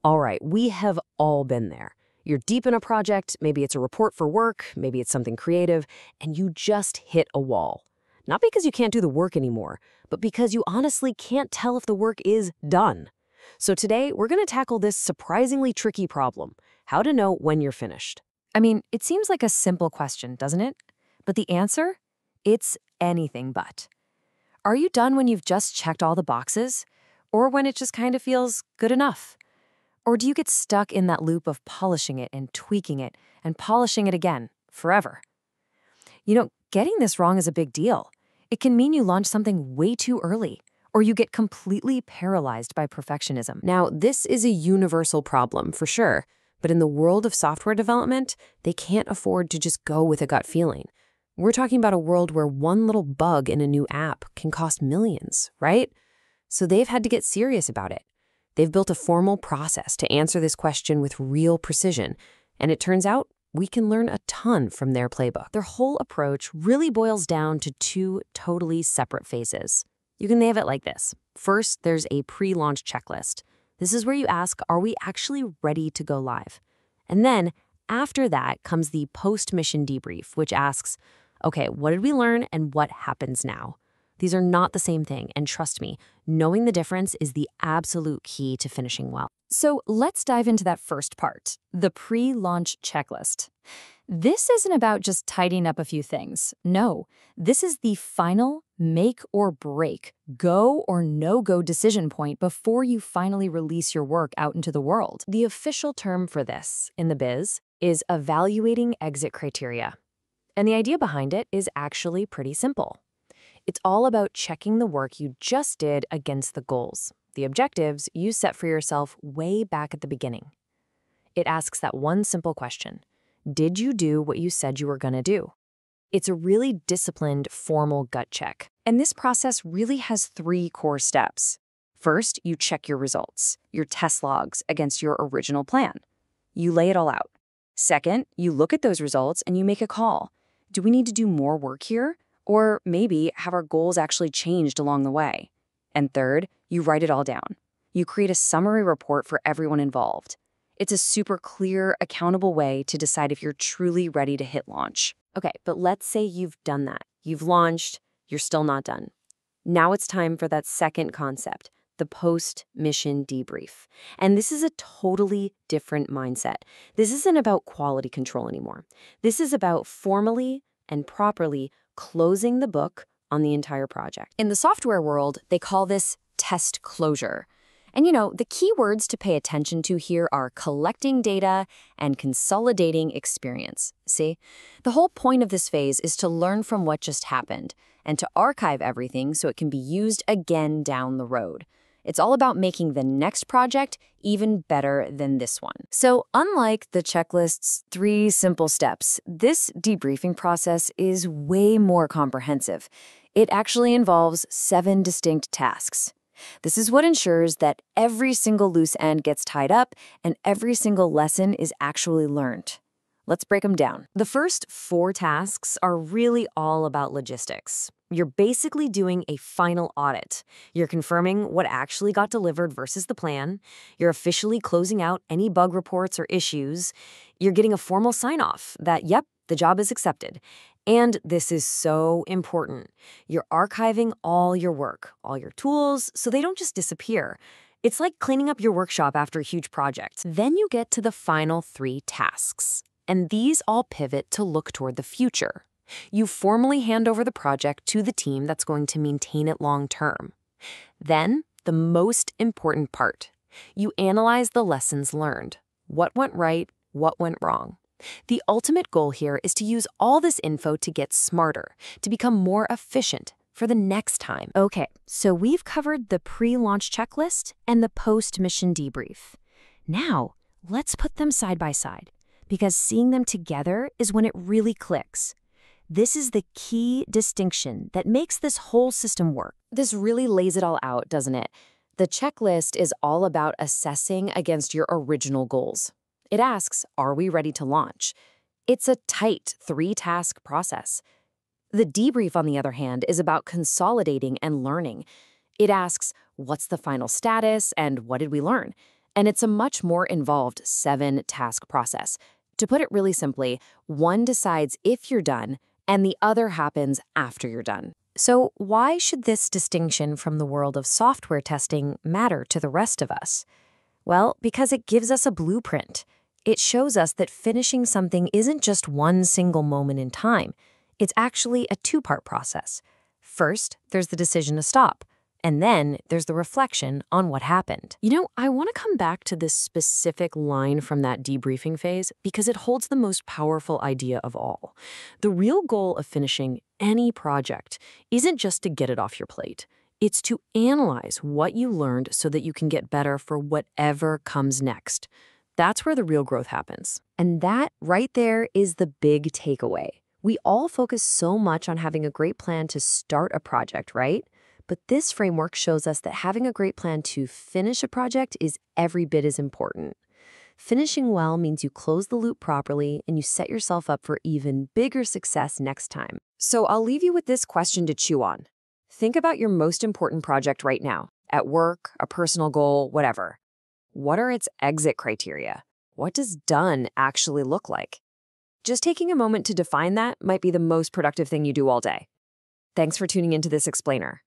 All right, we have all been there. You're deep in a project, maybe it's a report for work, maybe it's something creative, and you just hit a wall. Not because you can't do the work anymore, but because you honestly can't tell if the work is done. So today, we're going to tackle this surprisingly tricky problem: how to know when you're finished. I mean, it seems like a simple question, doesn't it? But the answer? It's anything but. Are you done when you've just checked all the boxes? Or when it just kind of feels good enough? Or do you get stuck in that loop of polishing it and tweaking it and polishing it again, forever? Getting this wrong is a big deal. It can mean you launch something way too early, or you get completely paralyzed by perfectionism. Now, this is a universal problem, for sure, but in the world of software development, they can't afford to just go with a gut feeling. We're talking about a world where one little bug in a new app can cost millions, right? So they've had to get serious about it. They've built a formal process to answer this question with real precision, and it turns out we can learn a ton from their playbook. Their whole approach really boils down to two totally separate phases. You can think of it like this. First, there's a pre-launch checklist. This is where you ask, are we actually ready to go live? And then, after that, comes the post-mission debrief, which asks, okay, what did we learn and what happens now? These are not the same thing, and trust me, knowing the difference is the absolute key to finishing well. So let's dive into that first part, the pre-launch checklist. This isn't about just tidying up a few things. No, this is the final make or break, go or no-go decision point before you finally release your work out into the world. The official term for this in the biz is evaluating exit criteria. And the idea behind it is actually pretty simple. It's all about checking the work you just did against the goals, the objectives you set for yourself way back at the beginning. It asks that one simple question: did you do what you said you were going to do? It's a really disciplined, formal gut check. And this process really has three core steps. First, you check your results, your test logs against your original plan. You lay it all out. Second, you look at those results and you make a call. Do we need to do more work here? Or maybe have our goals actually changed along the way? And third, you write it all down. You create a summary report for everyone involved. It's a super clear, accountable way to decide if you're truly ready to hit launch. Okay, but let's say you've done that. You've launched, you're still not done. Now it's time for that second concept, the post-mission debrief. And this is a totally different mindset. This isn't about quality control anymore. This is about formally and properly closing the book on the entire project. In the software world, they call this test closure. And the key words to pay attention to here are collecting data and consolidating experience. See? The whole point of this phase is to learn from what just happened and to archive everything so it can be used again down the road. It's all about making the next project even better than this one. So unlike the checklist's 3 simple steps, this debriefing process is way more comprehensive. It actually involves 7 distinct tasks. This is what ensures that every single loose end gets tied up and every single lesson is actually learned. Let's break them down. The first 4 tasks are really all about logistics. You're basically doing a final audit. You're confirming what actually got delivered versus the plan. You're officially closing out any bug reports or issues. You're getting a formal sign-off that, yep, the job is accepted. And this is so important. You're archiving all your work, all your tools, so they don't just disappear. It's like cleaning up your workshop after a huge project. Then you get to the final 3 tasks. And these all pivot to look toward the future. You formally hand over the project to the team that's going to maintain it long term. Then, the most important part. You analyze the lessons learned. What went right? What went wrong? The ultimate goal here is to use all this info to get smarter, to become more efficient for the next time. Okay, so we've covered the pre-launch checklist and the post-mission debrief. Now, let's put them side by side, because seeing them together is when it really clicks. This is the key distinction that makes this whole system work. This really lays it all out, doesn't it? The checklist is all about assessing against your original goals. It asks, are we ready to launch? It's a tight 3-task process. The debrief, on the other hand, is about consolidating and learning. It asks, what's the final status and what did we learn? And it's a much more involved 7-task process. To put it really simply, one decides if you're done, and the other happens after you're done. So why should this distinction from the world of software testing matter to the rest of us? Well, because it gives us a blueprint. It shows us that finishing something isn't just one single moment in time. It's actually a two-part process. First, there's the decision to stop. And then there's the reflection on what happened. I want to come back to this specific line from that debriefing phase because it holds the most powerful idea of all. The real goal of finishing any project isn't just to get it off your plate. It's to analyze what you learned so that you can get better for whatever comes next. That's where the real growth happens. And that right there is the big takeaway. We all focus so much on having a great plan to start a project, right? But this framework shows us that having a great plan to finish a project is every bit as important. Finishing well means you close the loop properly and you set yourself up for even bigger success next time. So I'll leave you with this question to chew on. Think about your most important project right now, at work, a personal goal, whatever. What are its exit criteria? What does done actually look like? Just taking a moment to define that might be the most productive thing you do all day. Thanks for tuning into this explainer.